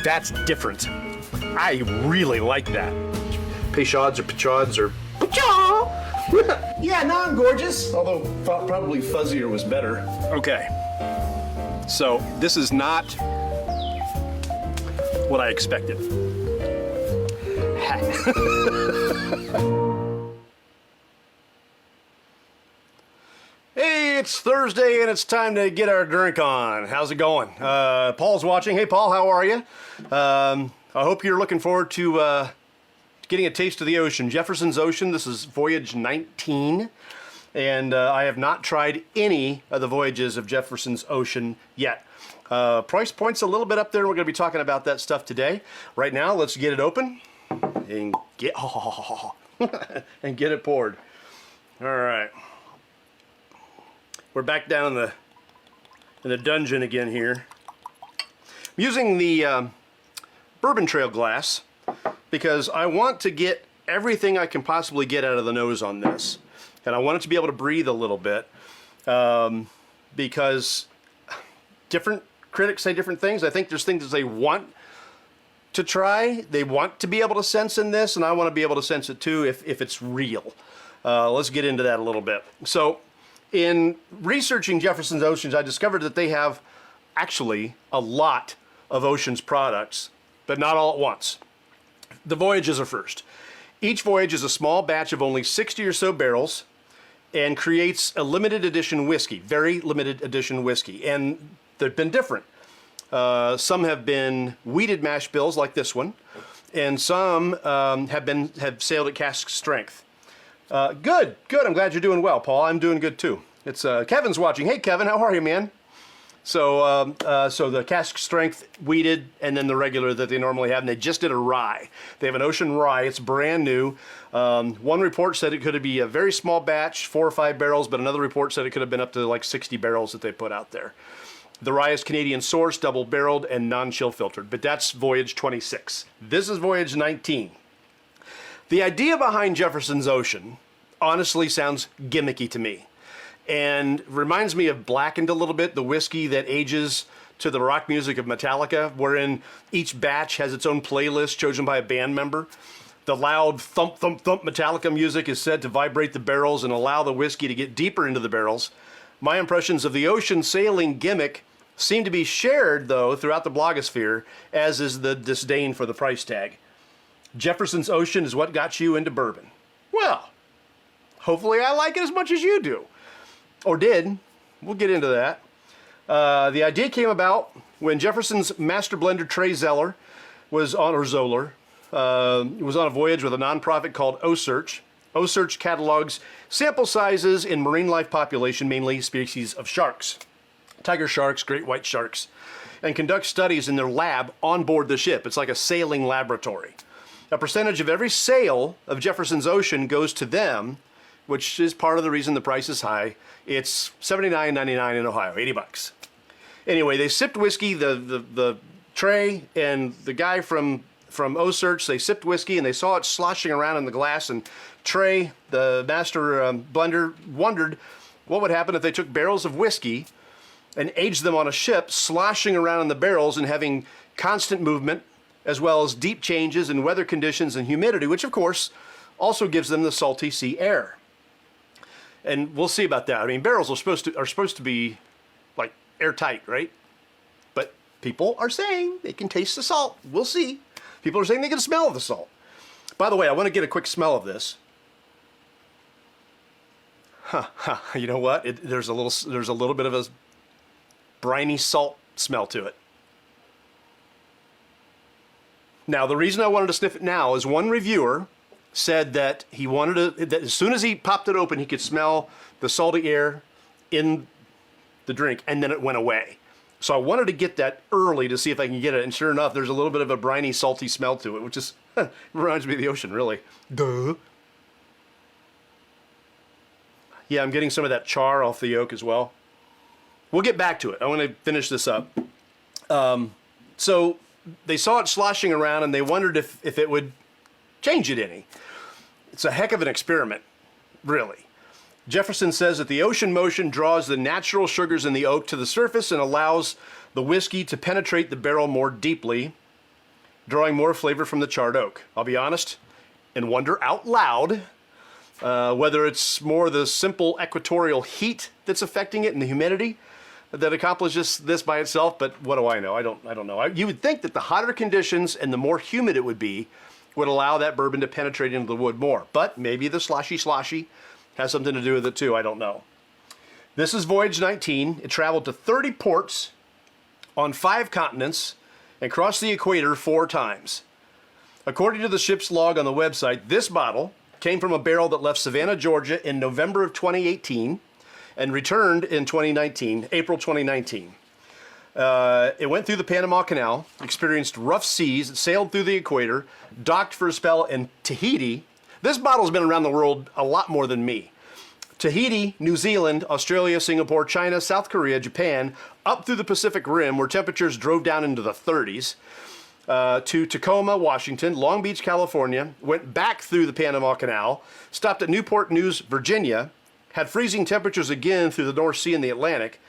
That's different. I really like that. Peychauds or Peychauds or Peychaud. Yeah, now I'm gorgeous. Although probably fuzzier was better. Okay. So this is not what I expected. Hey, it's Thursday and it's time to get our drink on. How's it going? Paul's watching. Hey, Paul, how are you? I hope you're looking forward to getting a taste of the ocean. Jefferson's Ocean. This is Voyage 19. And I have not tried any of the voyages of Jefferson's Ocean yet. Price point's a little bit up there. We're going to be talking about that stuff today. Right now, let's get it open and get and get it poured. All right. We're back down in the dungeon again here. I'm using the Bourbon Trail glass because I want to get everything I can possibly get out of the nose on this. And I want it to be able to breathe a little bit because different critics say different things. I think there's things that they want to try. They want to be able to sense in this, and I want to be able to sense it too if it's real. Let's get into that a little bit. So in researching Jefferson's Oceans, I discovered that they have actually a lot of Oceans products, but not all at once. The voyages are first. Each voyage is a small batch of only 60 or so barrels and creates a limited edition whiskey, very limited edition whiskey. And they've been different. Some have been wheated mash bills like this one, and some have sailed at cask strength. Good. I'm glad you're doing well, Paul. I'm doing good too. It's Kevin's watching. Hey, Kevin, how are you, man? So, so the cask strength wheated, and then the regular that they normally have, and they just did a rye. They have an ocean rye. It's brand new. One report said it could be a very small batch, 4 or 5 barrels, but another report said it could have been up to like 60 barrels that they put out there. The rye is Canadian sourced, double barreled, and non-chill filtered, but that's Voyage 26. This is Voyage 19. The idea behind Jefferson's Ocean honestly sounds gimmicky to me, and reminds me of Blackened a little bit, the whiskey that ages to the rock music of Metallica, wherein each batch has its own playlist chosen by a band member. The loud thump, thump, thump Metallica music is said to vibrate the barrels and allow the whiskey to get deeper into the barrels. My impressions of the ocean sailing gimmick seem to be shared, though, throughout the blogosphere, as is the disdain for the price tag. Jefferson's Ocean is what got you into bourbon. Well, hopefully I like it as much as you do. Or did. We'll get into that. The idea came about when Jefferson's master blender Trey Zoeller was on a voyage with a nonprofit called OSearch. OSearch catalogs sample sizes in marine life population, mainly species of sharks. Tiger sharks, great white sharks, and conduct studies in their lab on board the ship. It's like a sailing laboratory. A percentage of every sale of Jefferson's Ocean goes to them, which is part of the reason the price is high. It's $79.99 in Ohio, 80 bucks. Anyway, they sipped whiskey, the Trey and the guy from OSearch, they sipped whiskey and they saw it sloshing around in the glass, and Trey, the master blender, wondered what would happen if they took barrels of whiskey and aged them on a ship, sloshing around in the barrels and having constant movement, as well as deep changes in weather conditions and humidity, which of course also gives them the salty sea air. And we'll see about that. I mean, barrels are supposed to be like airtight, right? But people are saying they can taste the salt. We'll see. People are saying they can smell the salt. By the way, I want to get a quick smell of this. You know what? There's a little bit of a briny salt smell to it. Now, the reason I wanted to sniff it now is one reviewer said that he wanted to, that as soon as he popped it open, he could smell the salty air in the drink, and then it went away. So I wanted to get that early to see if I can get it, and sure enough, there's a little bit of a briny, salty smell to it, which is reminds me of the ocean, really. Duh. Yeah, I'm getting some of that char off the yolk as well. We'll get back to it. I want to finish this up. So they saw it sloshing around, and they wondered if it would change it any. It's a heck of an experiment, really. Jefferson says that the ocean motion draws the natural sugars in the oak to the surface and allows the whiskey to penetrate the barrel more deeply. drawing more flavor from the charred oak. I'll be honest and wonder out loud whether it's more the simple equatorial heat that's affecting it and the humidity that accomplishes this by itself, but what do I know? I don't know. You would think that the hotter conditions and the more humid it would be would allow that bourbon to penetrate into the wood more, but maybe the sloshy has something to do with it too. I don't know. This is Voyage 19. It traveled to 30 ports on 5 continents and crossed the equator 4 times. According to the ship's log on the website, this bottle came from a barrel that left Savannah, Georgia in November of 2018 and returned in April 2019. It went through the Panama Canal, experienced rough seas, sailed through the equator, docked for a spell in Tahiti. This bottle's been around the world a lot more than me. Tahiti, New Zealand, Australia, Singapore, China, South Korea, Japan, up through the Pacific Rim where temperatures drove down into the 30s, to Tacoma, Washington, Long Beach, California, went back through the Panama Canal, stopped at Newport News, Virginia, had freezing temperatures again through the North Sea and the Atlantic,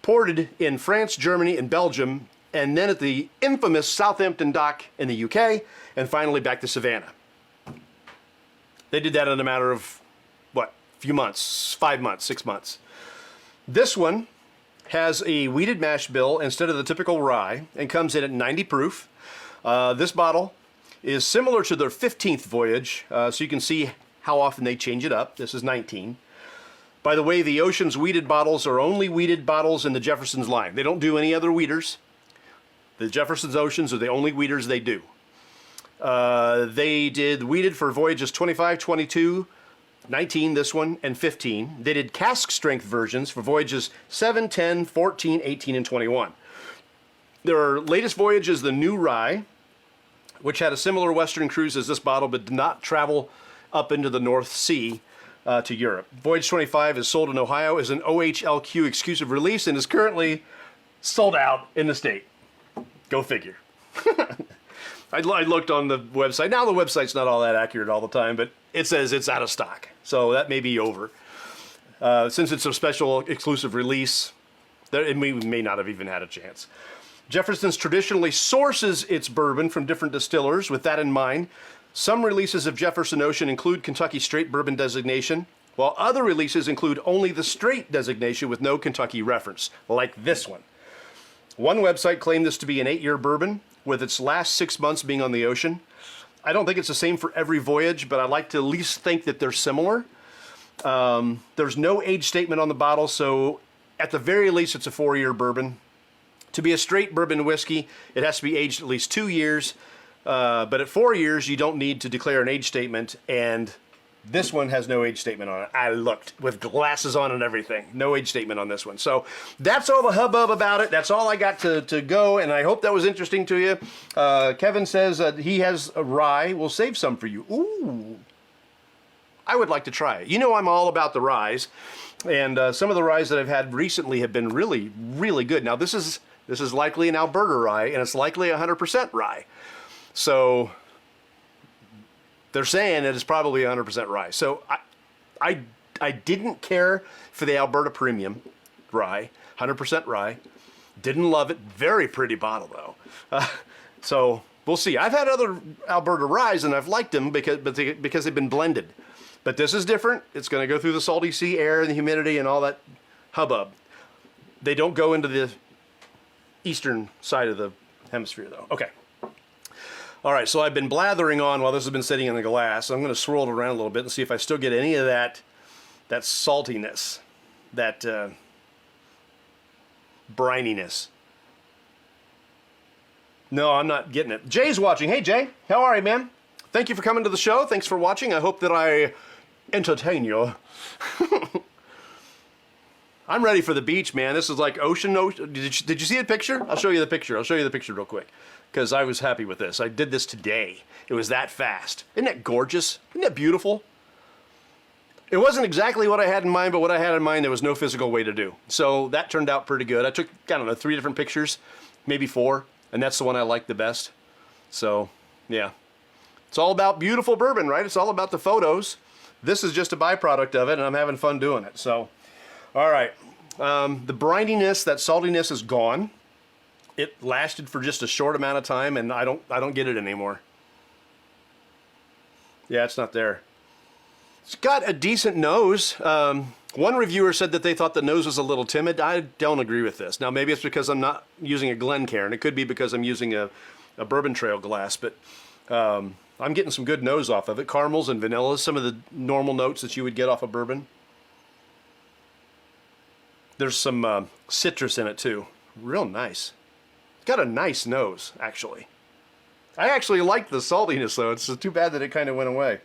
ported in France, Germany, and Belgium, and then at the infamous Southampton dock in the UK, and finally back to Savannah. They did that in a matter of, few months, 5 months, 6 months. This one has a wheated mash bill instead of the typical rye and comes in at 90 proof. This bottle is similar to their 15th voyage, so you can see how often they change it up. This is 19. By the way, the Ocean's wheated bottles are only wheated bottles in the Jefferson's line. They don't do any other wheaters. The Jefferson's Oceans are the only wheaters they do. They did wheated for voyages 25, 22, 19, this one, and 15. They did cask strength versions for voyages 7, 10, 14, 18, and 21. Their latest voyage is the New Rye, which had a similar western cruise as this bottle, but did not travel up into the North Sea to Europe. Voyage 25 is sold in Ohio as an OHLQ exclusive release and is currently sold out in the state. Go figure. I looked on the website. Now the website's not all that accurate all the time, but it says it's out of stock. So that may be over. Since it's a special exclusive release, we may not have even had a chance. Jefferson's traditionally sources its bourbon from different distillers. With that in mind, some releases of Jefferson Ocean include Kentucky Straight Bourbon designation, while other releases include only the straight designation with no Kentucky reference, like this one. One website claimed this to be an 8-year bourbon, with its last 6 months being on the ocean. I don't think it's the same for every voyage, but I like to at least think that they're similar. There's no age statement on the bottle, so at the very least it's a 4-year bourbon. To be a straight bourbon whiskey, it has to be aged at least 2 years, but at 4 years you don't need to declare an age statement, and this one has no age statement on it. I looked with glasses on and everything. No age statement on this one. So that's all the hubbub about it. That's all I got to go, and I hope that was interesting to you. Kevin says he has a rye. We'll save some for you. Ooh. I would like to try it. You know I'm all about the ryes, and some of the ryes that I've had recently have been really, really good. Now this is likely an Alberta rye, and it's likely 100% rye. So they're saying that it's probably 100% rye. So I didn't care for the Alberta Premium rye, 100% rye. Didn't love it. Very pretty bottle though. So we'll see. I've had other Alberta ryes and I've liked them because they've been blended. But this is different. It's going to go through the salty sea air and the humidity and all that hubbub. They don't go into the eastern side of the hemisphere though. Okay. All right, so I've been blathering on while this has been sitting in the glass. I'm going to swirl it around a little bit and see if I still get any of that saltiness, that brininess. No, I'm not getting it. Jay's watching. Hey, Jay. How are you, man? Thank you for coming to the show. Thanks for watching. I hope that I entertain you. I'm ready for the beach, man. This is like ocean. Did you see the picture? I'll show you the picture. I'll show you the picture real quick because I was happy with this. I did this today. It was that fast. Isn't that gorgeous? Isn't that beautiful? It wasn't exactly what I had in mind, but what I had in mind there was no physical way to do. So that turned out pretty good. I took, I don't know, 3 different pictures, maybe 4, and that's the one I liked the best. So, yeah. It's all about beautiful bourbon, right? It's all about the photos. This is just a byproduct of it, and I'm having fun doing it. So, all right. The brininess, that saltiness is gone. it lasted for just a short amount of time, and I don't get it anymore. Yeah, it's not there. It's got a decent nose. One reviewer said that they thought the nose was a little timid. I don't agree with this. Now, maybe it's because I'm not using a Glencairn. It could be because I'm using a Bourbon Trail glass, but I'm getting some good nose off of it. Caramels and vanillas, some of the normal notes that you would get off a bourbon. There's some citrus in it, too. Real nice. It's got a nice nose, actually. I actually like the saltiness, though. It's too bad that it kind of went away.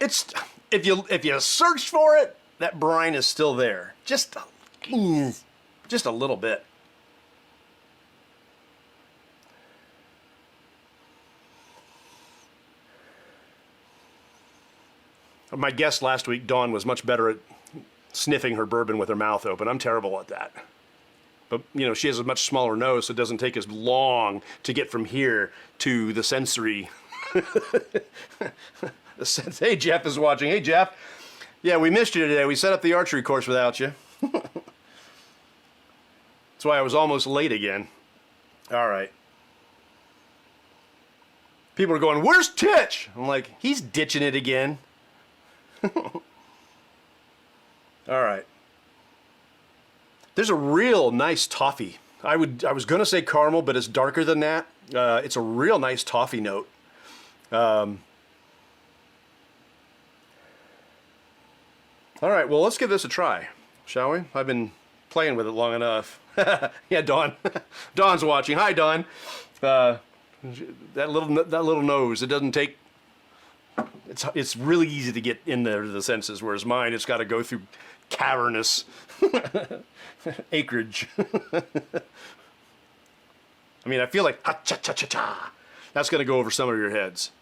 It's if you search for it, that brine is still there. Just a little bit. My guest last week, Dawn, was much better at sniffing her bourbon with her mouth open. I'm terrible at that. But, you know, she has a much smaller nose, so it doesn't take as long to get from here to the sensory. Hey, Jeff is watching. Hey, Jeff. Yeah, we missed you today. We set up the archery course without you. That's why I was almost late again. All right. People are going, where's Titch? I'm like, he's ditching it again. All right. There's a real nice toffee. I was going to say caramel, but it's darker than that. It's a real nice toffee note. All right, well, let's give this a try, shall we? I've been playing with it long enough. Yeah, Dawn. Dawn's watching. Hi, Dawn. That little nose. It doesn't take. It's really easy to get in there to the senses, whereas mine, it's got to go through cavernous acreage. I mean, I feel like hot cha cha cha cha. That's going to go over some of your heads.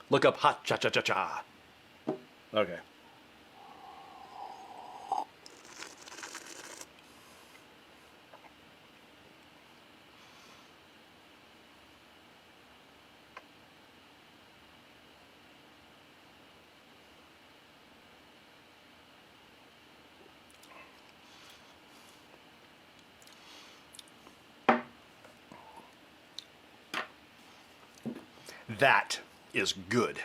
Look up hot cha cha cha cha. Okay. That is good.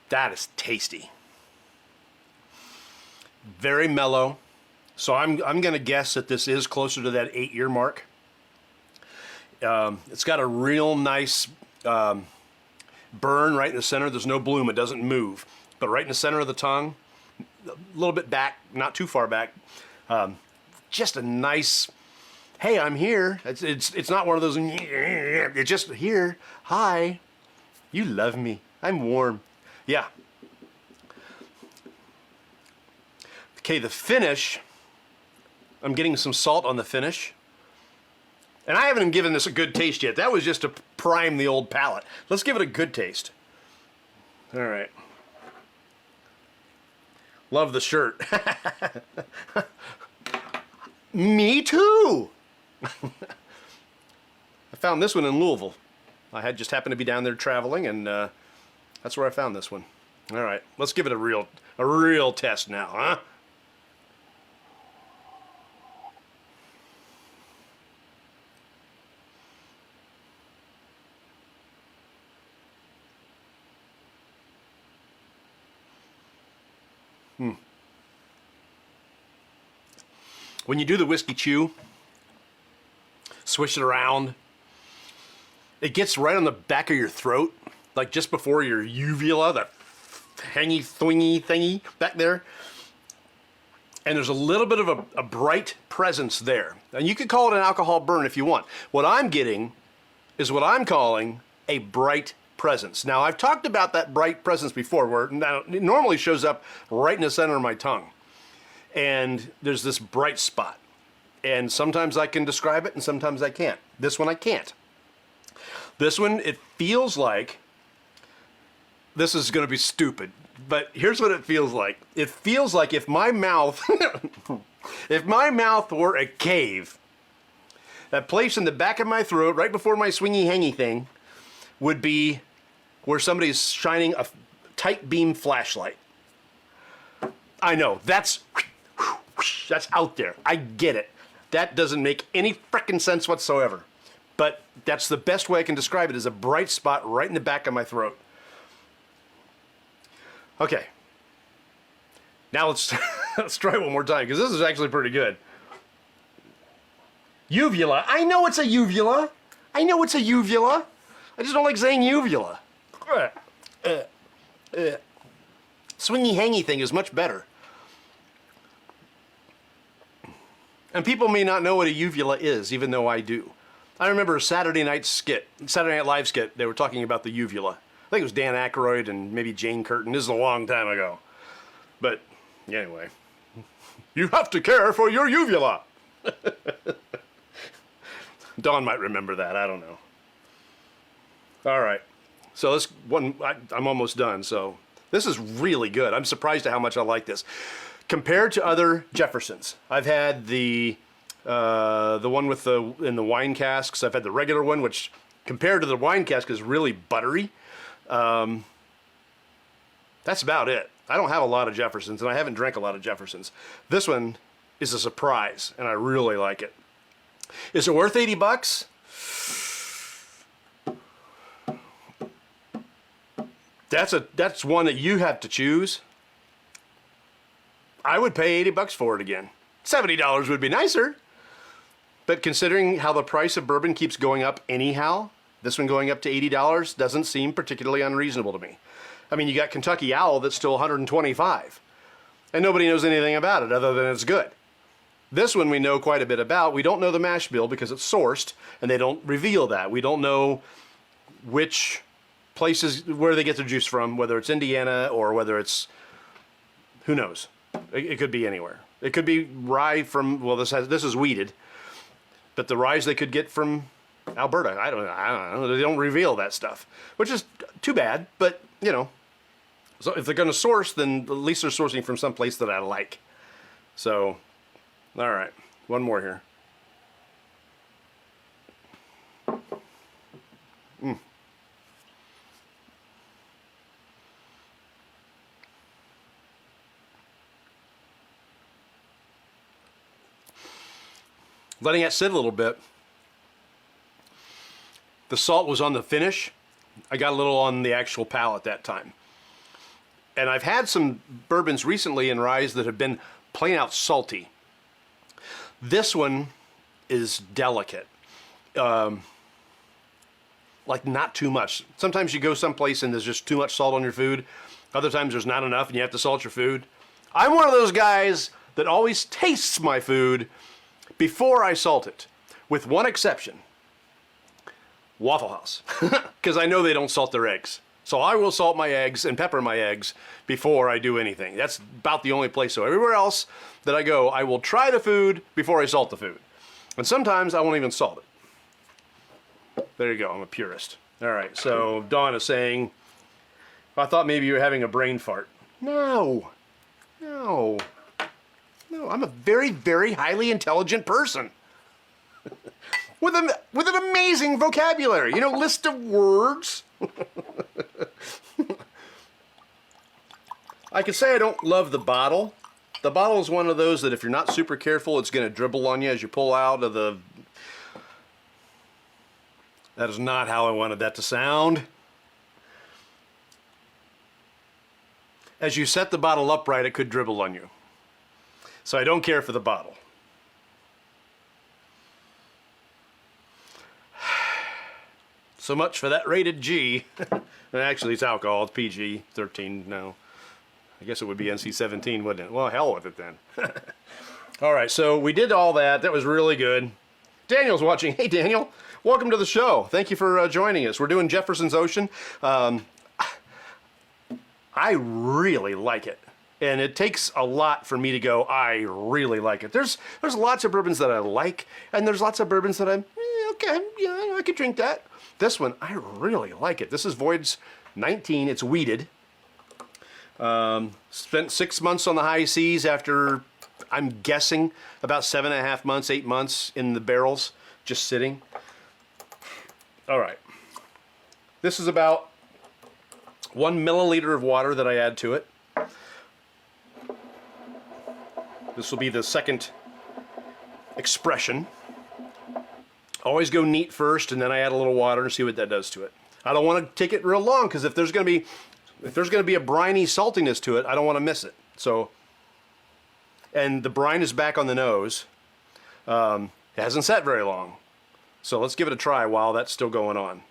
That is tasty. Very mellow. So I'm going to guess that this is closer to that 8-year mark. It's got a real nice burn right in the center. There's no bloom. It doesn't move. But right in the center of the tongue, a little bit back, not too far back. Just a nice... Hey, I'm here. It's not one of those. It's just here. Hi, you love me. I'm warm. Yeah. Okay, the finish. I'm getting some salt on the finish, and I haven't even given this a good taste yet. That was just to prime the old palate. Let's give it a good taste. All right. Love the shirt. Me too. I found this one in Louisville. I had just happened to be down there traveling, and that's where I found this one. All right, let's give it a real test now, huh? When you do the whiskey chew, swish it around, it gets right on the back of your throat, like just before your uvula, that hangy thwingy thingy back there. And there's a little bit of a bright presence there. And you could call it an alcohol burn if you want. What I'm getting is what I'm calling a bright presence. Now, I've talked about that bright presence before, where it normally shows up right in the center of my tongue. And there's this bright spot. And sometimes I can describe it and sometimes I can't. This one I can't. This one, it feels like, this is going to be stupid, but here's what it feels like. It feels like if my mouth, if my mouth were a cave, that place in the back of my throat, right before my swingy hangy thing, would be where somebody's shining a tight beam flashlight. I know, that's whoosh, that's out there. I get it. That doesn't make any frickin' sense whatsoever. But that's the best way I can describe it, is a bright spot right in the back of my throat. Okay. Now let's try it one more time, because this is actually pretty good. Uvula. I know it's a uvula. I know it's a uvula. I just don't like saying uvula. Swingy hangy thing is much better. And people may not know what a uvula is, even though I do. I remember a Saturday Night Live skit, they were talking about the uvula. I think it was Dan Aykroyd and maybe Jane Curtin. This is a long time ago. But anyway, you have to care for your uvula. Dawn might remember that, I don't know. All right, so this one, I'm almost done, so this is really good. I'm surprised at how much I like this. Compared to other Jeffersons, I've had the one with in the wine casks. I've had the regular one, which compared to the wine cask is really buttery. That's about it. I don't have a lot of Jeffersons, and I haven't drank a lot of Jeffersons. This one is a surprise, and I really like it. Is it worth $80? That's one that you have to choose. I would pay $80 for it again. $70 would be nicer. But considering how the price of bourbon keeps going up anyhow, this one going up to $80 doesn't seem particularly unreasonable to me. I mean, you got Kentucky Owl that's still $125. And nobody knows anything about it other than it's good. This one we know quite a bit about. We don't know the mash bill because it's sourced, and they don't reveal that. We don't know which places, where they get their juice from, whether it's Indiana or whether it's, who knows? It could be anywhere. It could be rye from, well, this is wheated, but the rye they could get from Alberta. I don't know. They don't reveal that stuff, which is too bad, but, you know. So if they're going to source, then at least they're sourcing from some place that I like. So, all right, one more here. Letting it sit a little bit. The salt was on the finish. I got a little on the actual palate that time. And I've had some bourbons recently in ryes that have been plain out salty. This one is delicate. Like not too much. Sometimes you go someplace and there's just too much salt on your food. Other times there's not enough and you have to salt your food. I'm one of those guys that always tastes my food before I salt it, with one exception. Waffle House, because I know they don't salt their eggs. So I will salt my eggs and pepper my eggs before I do anything. That's about the only place. So everywhere else that I go, I will try the food before I salt the food. And sometimes I won't even salt it. There you go, I'm a purist. All right, so Dawn is saying, I thought maybe you were having a brain fart. No, I'm a very, very highly intelligent person. with an amazing vocabulary, you know, list of words. I could say I don't love the bottle. The bottle is one of those that if you're not super careful, it's going to dribble on you as you pull out of the... That is not how I wanted that to sound. As you set the bottle upright, it could dribble on you. So I don't care for the bottle. So much for that rated G. Actually, it's alcohol. It's PG-13 now. I guess it would be NC-17, wouldn't it? Well, hell with it then. All right, so we did all that. That was really good. Daniel's watching. Hey, Daniel. Welcome to the show. Thank you for joining us. We're doing Jefferson's Ocean. I really like it. And it takes a lot for me to go, I really like it. There's lots of bourbons that I like, and there's lots of bourbons that I'm, okay, yeah, I could drink that. This one, I really like it. This is Voyage 19. It's wheated. Spent 6 months on the high seas after, I'm guessing, about 7.5 months, 8 months in the barrels, just sitting. All right. This is about 1 milliliter of water that I add to it. This will be the second expression. Always go neat first, and then I add a little water and see what that does to it. I don't want to take it real long, because if there's going to be a briny saltiness to it, I don't want to miss it. So, and the brine is back on the nose. It hasn't sat very long. So let's give it a try while that's still going on.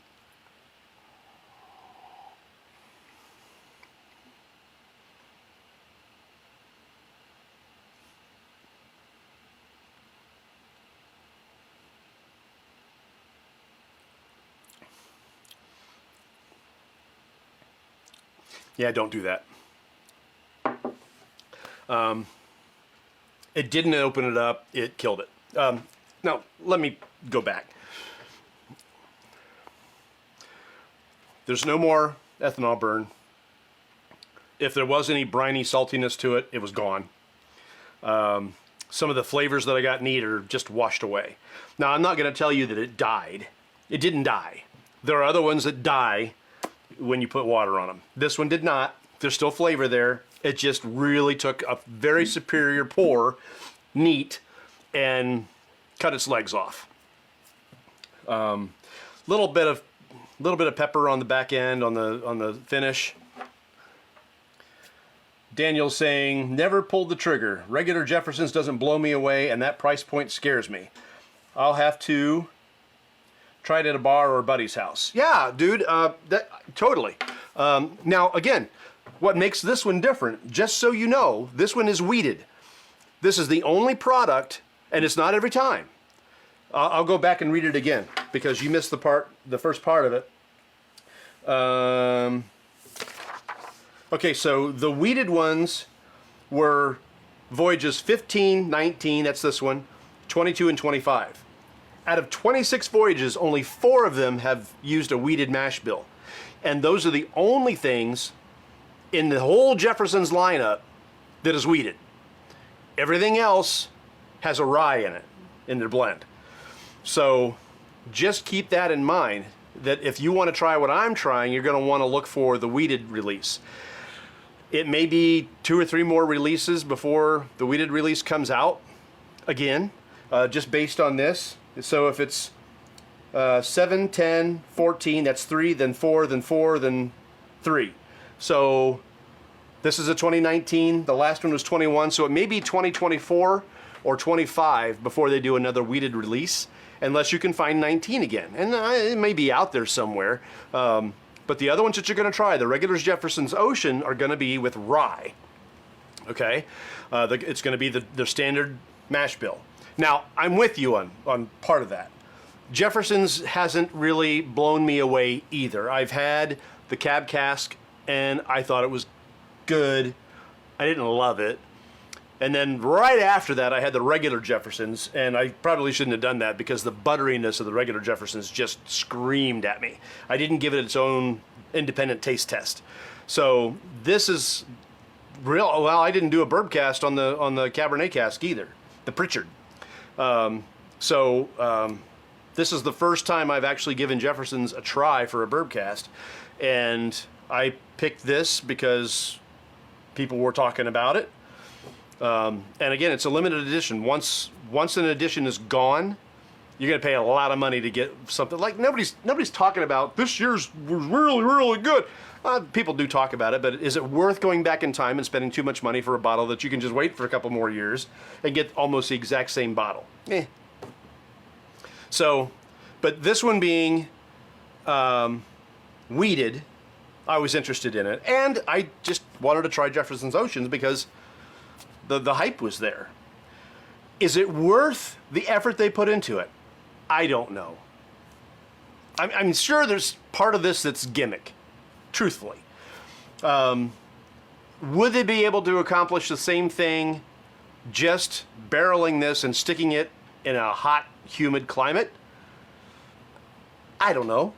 Yeah, don't do that. It didn't open it up, it killed it. Now, let me go back. There's no more ethanol burn. If there was any briny saltiness to it, it was gone. Some of the flavors that I got neat are just washed away. Now, I'm not going to tell you that it died. It didn't die. There are other ones that die when you put water on them. This one did not. There's still flavor there. It just really took a very superior pour, neat, and cut its legs off. Little bit of pepper on the back end on the finish. Daniel's saying, never pulled the trigger. Regular Jefferson's doesn't blow me away, and that price point scares me. I'll have to try it at a bar or a buddy's house. Yeah, dude, totally. Now, again, what makes this one different, just so you know, this one is wheated. This is the only product, and it's not every time. I'll go back and read it again, because you missed the first part of it. Okay, so the wheated ones were Voyages 15, 19, that's this one, 22, and 25. Out of 26 Voyages, only 4 of them have used a wheated mash bill. And those are the only things in the whole Jefferson's lineup that is wheated. Everything else has a rye in it, in their blend. So just keep that in mind, that if you want to try what I'm trying, you're going to want to look for the wheated release. It may be 2 or 3 more releases before the wheated release comes out again, just based on this. So if it's 7, 10, 14, that's 3, then 4, then 4, then 3. So this is a 2019, the last one was 21, so it may be 2024 or 25 before they do another wheated release, unless you can find 19 again. And it may be out there somewhere. But the other ones that you're going to try, the regulars Jefferson's Ocean, are going to be with rye. Okay? It's going to be the standard mash bill. Now, I'm with you on part of that. Jefferson's hasn't really blown me away either. I've had the cab cask, and I thought it was good. I didn't love it. And then right after that, I had the regular Jefferson's, and I probably shouldn't have done that because the butteriness of the regular Jefferson's just screamed at me. I didn't give it its own independent taste test. So this is real. Well, I didn't do a Bourbcast on the Cabernet cask either, the Pritchard. This is the first time I've actually given Jefferson's a try for a Bourbcast, and I picked this because people were talking about it. And again, it's a limited edition. Once an edition is gone, you're gonna pay a lot of money to get something. Like nobody's talking about this year's was really, really good. People do talk about it, but is it worth going back in time and spending too much money for a bottle that you can just wait for a couple more years and get almost the exact same bottle? So, but this one being wheated, I was interested in it, and I just wanted to try Jefferson's Oceans because the hype was there. Is it worth the effort they put into it? I don't know. I'm sure there's part of this that's gimmick, truthfully. Would they be able to accomplish the same thing just barreling this and sticking it in a hot, humid climate? I don't know.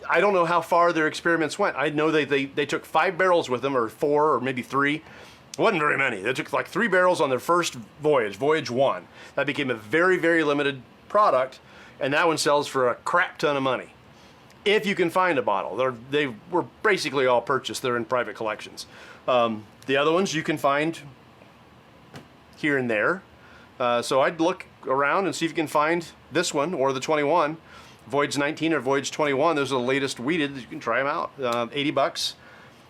I don't know how far their experiments went. I know they took 5 barrels with them, or 4, or maybe 3. It wasn't very many. They took like 3 barrels on their first voyage, Voyage 1. That became a very, very limited product, and that one sells for a crap ton of money. If you can find a bottle. They were basically all purchased. They're in private collections. The other ones you can find here and there. So I'd look around and see if you can find this one or the 21. Voyage 19 or Voyage 21. Those are the latest wheated. You can try them out. 80 bucks.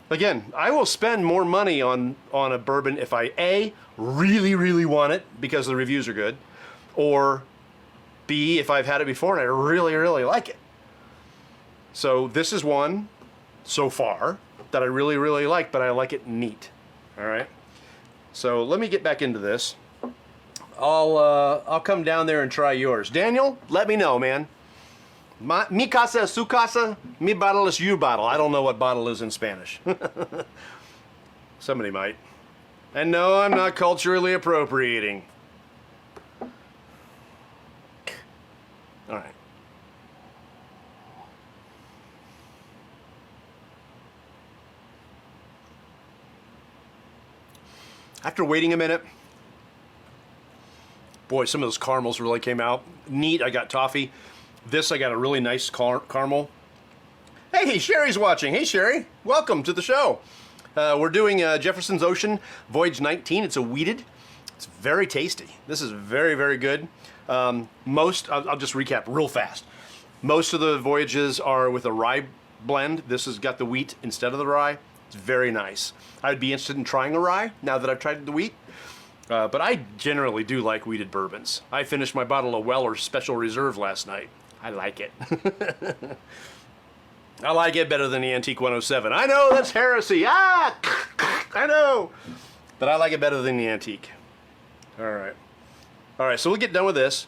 Again, I will spend more money on a bourbon if I A, really, really want it because the reviews are good, or B, if I've had it before and I really, really like it. So this is one so far that I really, really like, but I like it neat. All right. So let me get back into this. I'll come down there and try yours. Daniel, let me know, man. Mi casa es su casa, mi bottle is your bottle. I don't know what bottle is in Spanish. Somebody might. And no, I'm not culturally appropriating. All right. After waiting a minute, boy, some of those caramels really came out. Neat, I got toffee. This, I got a really nice caramel. Hey, Sherry's watching. Hey, Sherry. Welcome to the show. We're doing Jefferson's Ocean Voyage 19. It's a wheated. It's very tasty. This is very, very good. I'll just recap real fast. Most of the Voyages are with a rye blend. This has got the wheat instead of the rye. It's very nice. I'd be interested in trying a rye now that I've tried the wheat. But I generally do like wheated bourbons. I finished my bottle of Weller Special Reserve last night. I like it. I like it better than the Antique 107. I know, that's heresy. I know. But I like it better than the Antique. All right. All right, so we'll get done with this.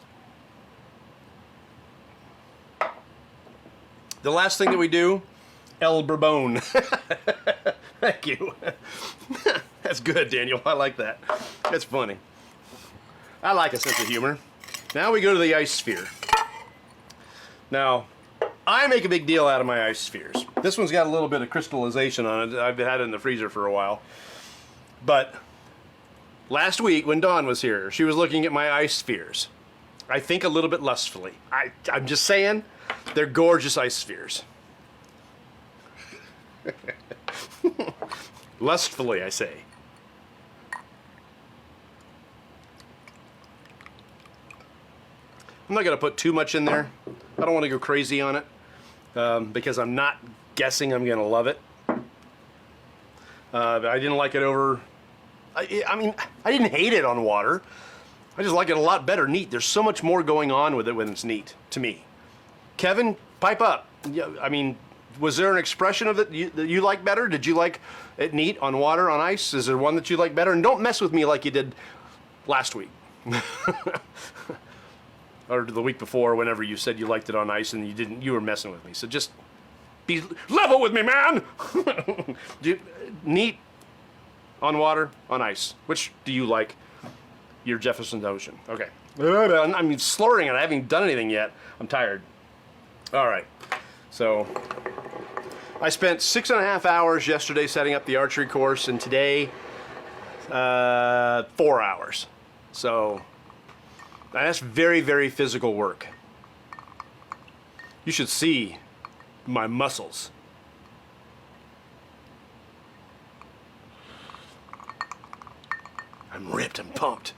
The last thing that we do, El Bourbon. Thank you. That's good, Daniel. I like that. That's funny. I like a sense of humor. Now we go to the ice sphere. Now, I make a big deal out of my ice spheres. This one's got a little bit of crystallization on it. I've had it in the freezer for a while. But last week when Dawn was here, she was looking at my ice spheres. I think a little bit lustfully. I'm just saying, they're gorgeous ice spheres. Lustfully, I say. I'm not going to put too much in there. I don't want to go crazy on it because I'm not guessing I'm going to love it. But I didn't like it over... I mean, I didn't hate it on water. I just like it a lot better neat. There's so much more going on with it when it's neat, to me. Kevin, pipe up. Yeah, I mean, was there an expression of it that you like better? Did you like it neat on water, on ice? Is there one that you like better? And don't mess with me like you did last week. Or the week before, whenever you said you liked it on ice and you didn't, you were messing with me. So just be level with me, man. Neat on water, on ice. Which do you like? Your Jefferson's Ocean. Okay. I'm slurring it. I haven't done anything yet. I'm tired. All right. So I spent 6.5 hours yesterday setting up the archery course, and today 4 hours. So that's very, very physical work. You should see my muscles. I'm ripped, I'm pumped.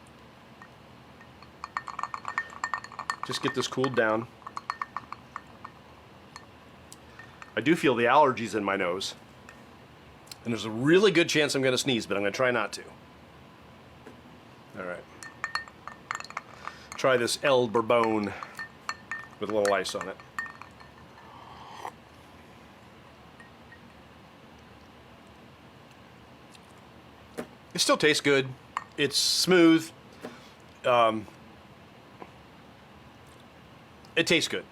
Just get this cooled down. I do feel the allergies in my nose. And there's a really good chance I'm going to sneeze, but I'm going to try not to. All right. Try this El Bourbon with a little ice on it. It still tastes good. It's smooth. It tastes good.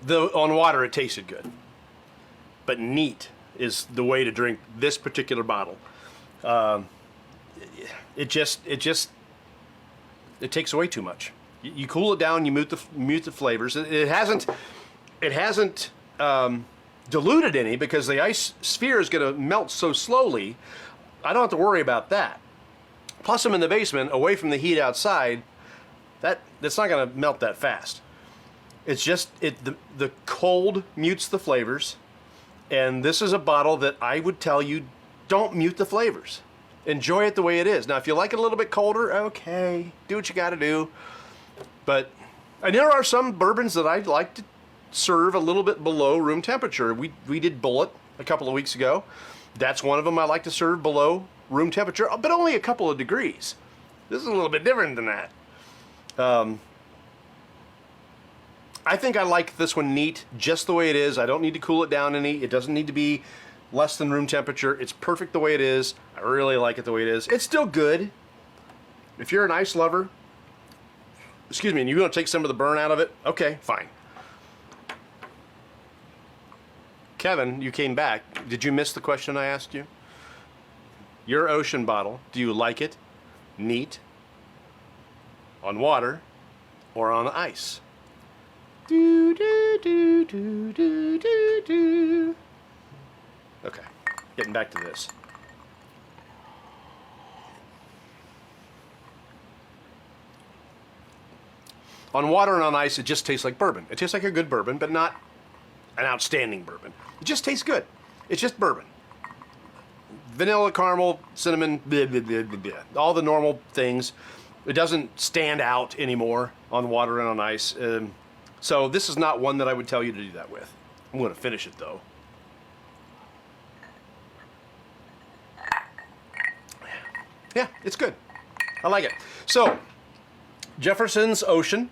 On water, it tasted good. But neat is the way to drink this particular bottle. It takes away too much. You cool it down, you mute the flavors. It hasn't diluted any because the ice sphere is going to melt so slowly. I don't have to worry about that. Plus, I'm in the basement, away from the heat outside. That's not going to melt that fast. It's just the cold mutes the flavors, and this is a bottle that I would tell you don't mute the flavors. enjoy it the way it is. Now, if you like it a little bit colder, okay, do what you got to do. But and there are some bourbons that I like to serve a little bit below room temperature. We did Bullet a couple of weeks ago. That's one of them I like to serve below room temperature, but only a couple of degrees. This is a little bit different than that. I think I like this one neat just the way it is. I don't need to cool it down any. It doesn't need to be less than room temperature. It's perfect the way it is. I really like it the way it is. It's still good. If you're an ice lover, excuse me, and you're going to take some of the burn out of it, okay, fine. Kevin, you came back. Did you miss the question I asked you? Your ocean bottle, do you like it neat, on water, or on ice? Do, do, do, do, do, do, do. Okay, getting back to this. On water and on ice, it just tastes like bourbon. It tastes like a good bourbon, but not an outstanding bourbon. It just tastes good. It's just bourbon. Vanilla, caramel, cinnamon, blah, blah, blah, blah, blah. All the normal things. It doesn't stand out anymore on water and on ice. So this is not one that I would tell you to do that with. I'm going to finish it though. Yeah, it's good. I like it. So, Jefferson's Ocean.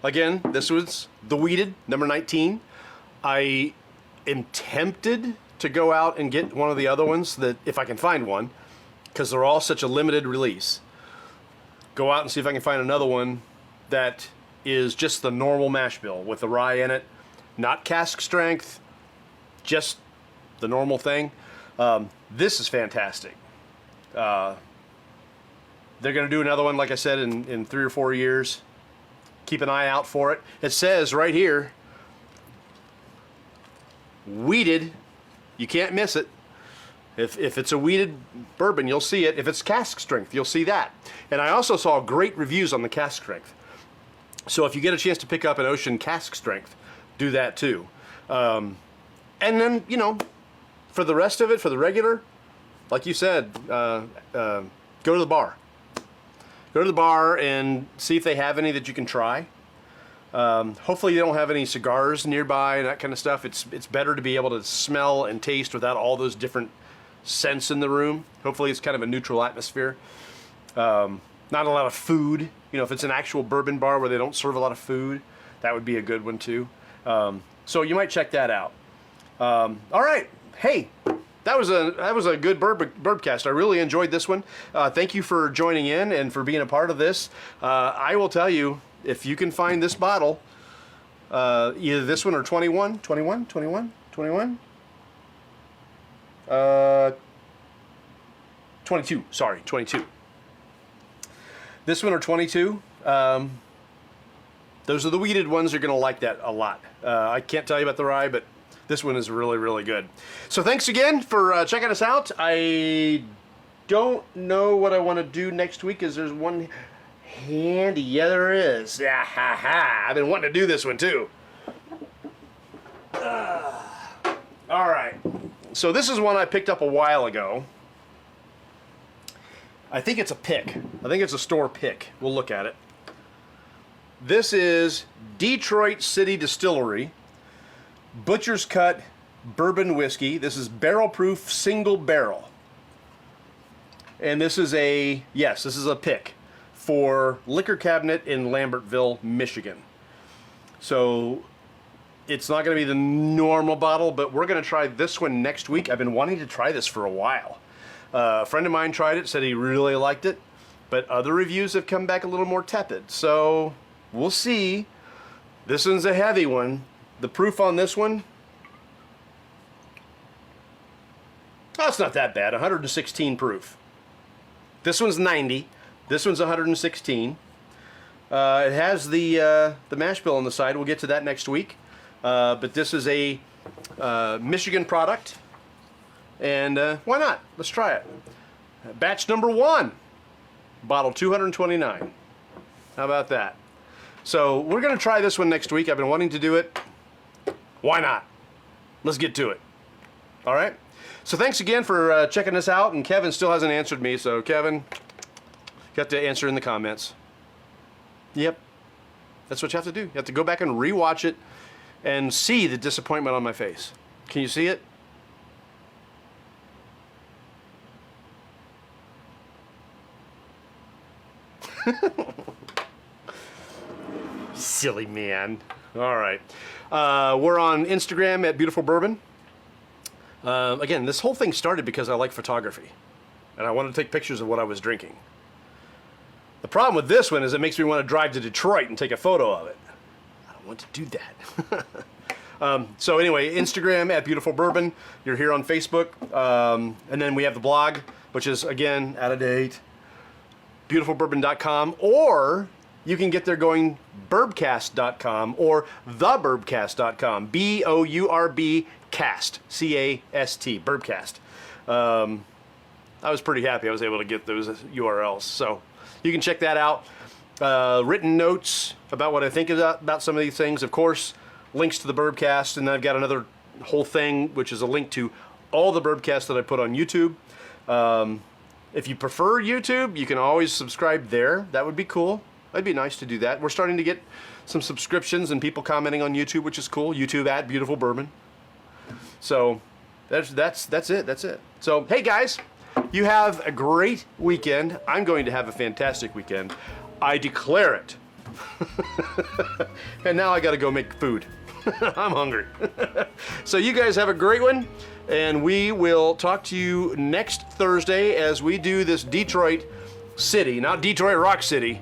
Again, this was the weeded, number 19. I am tempted to go out and get one of the other ones, that if I can find one, because they're all such a limited release. Go out and see if I can find another one that is just the normal mash bill with the rye in it. Not cask strength, just the normal thing. This is fantastic. They're going to do another one, like I said, in 3 or 4 years. Keep an eye out for it. It says right here, weeded. You can't miss it. If it's a weeded bourbon, you'll see it. If it's cask strength, you'll see that. And I also saw great reviews on the cask strength. So if you get a chance to pick up an Ocean cask strength, do that too. And then, you know, for the rest of it, for the regular, like you said, go to the bar. Go to the bar and see if they have any that you can try. Hopefully you don't have any cigars nearby and that kind of stuff. It's better to be able to smell and taste without all those different scents in the room. Hopefully it's kind of a neutral atmosphere. Not a lot of food. You know, if it's an actual bourbon bar where they don't serve a lot of food, that would be a good one too. So you might check that out. All right. Hey, that was a good Bourbcast. I really enjoyed this one. Thank you for joining in and for being a part of this. I will tell you, if you can find this bottle, either this one or 21, 22, sorry, 22. This one or 22, those are the weeded ones. You're going to like that a lot. I can't tell you about the rye, but this one is really, really good. So thanks again for checking us out. I don't know what I want to do next week, because there's one handy. Yeah, there is. Yeah, ha, ha. I've been wanting to do this one too. All right. So this is one I picked up a while ago. I think it's a pick. I think it's a store pick. We'll look at it. This is Detroit City Distillery Butcher's Cut Bourbon Whiskey. This is barrel proof, single barrel. And this is a, yes, this is a pick for Liquor Cabinet in Lambertville, Michigan. So it's not going to be the normal bottle, but we're going to try this one next week. I've been wanting to try this for a while. A friend of mine tried it, said he really liked it, but other reviews have come back a little more tepid. So we'll see. This one's a heavy one. The proof on this one, oh, it's not that bad. 116 proof. This one's 90. This one's 116. It has the mash bill on the side. We'll get to that next week. But this is a Michigan product. And why not? Let's try it. Batch number 1. Bottle 229. How about that? So we're going to try this one next week. I've been wanting to do it. Why not? Let's get to it. All right. So thanks again for checking this out. And Kevin still hasn't answered me. So Kevin, you have to answer in the comments. Yep. That's what you have to do. You have to go back and rewatch it and see the disappointment on my face. Can you see it? Silly man. All right. We're on Instagram at Beautiful Bourbon. Again, this whole thing started because I like photography and I wanted to take pictures of what I was drinking. The problem with this one is it makes me want to drive to Detroit and take a photo of it. I don't want to do that. So anyway, Instagram at Beautiful Bourbon. You're here on Facebook. And then we have the blog, which is, again, out of date, beautifulbourbon.com. Or you can get there going Bourbcast.com or thebourbcast.com. B-O-U-R-B cast. C-A-S-T. Bourbcast. I was pretty happy I was able to get those URLs. So you can check that out. Written notes about what I think about some of these things. Of course, links to the Bourbcast. And then I've got another whole thing, which is a link to all the Bourbcasts that I put on YouTube. If you prefer YouTube, you can always subscribe there. That would be cool. That'd be nice to do that. We're starting to get some subscriptions and people commenting on YouTube, which is cool. YouTube at Beautiful Bourbon. So that's it. That's it. So hey guys, you have a great weekend. I'm going to have a fantastic weekend. I declare it. And now I got to go make food. I'm hungry. So you guys have a great one, and we will talk to you next Thursday as we do this Detroit City, not Detroit Rock City,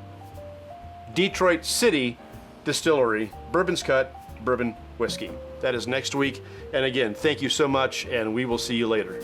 Detroit City Distillery, Bourbon's Cut, Bourbon Whiskey. That is next week. And again, thank you so much, and we will see you later.